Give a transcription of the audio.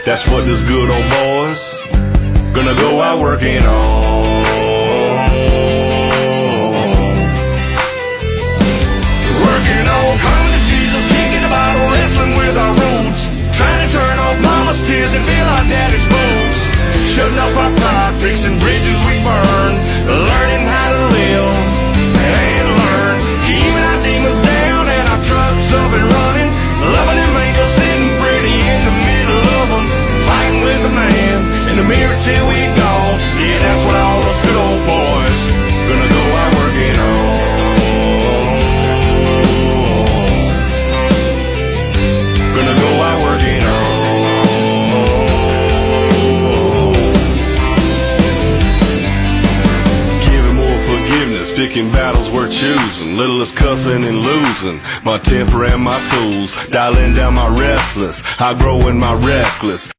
That's what this good old boy's gonna go out working on. Working on, coming to Jesus, kicking the bottle, wrestling with our roots, trying to turn off mama's tears and feel our daddy's boots, shutting up our pride, fixing bridges we burn, learning how to live and learn, keeping our demons down and our trucks up and running, loving them angels sitting pretty in the middle of them, fighting with the man in the mirror till we gone. Yeah, that's what all us good old boys gonna go out working on. Gonna go out working on. Giving more forgiveness, picking battles we're choosing, littlest cussing and losing, my temper and my tools, dialing down my restless, I grow in my reckless.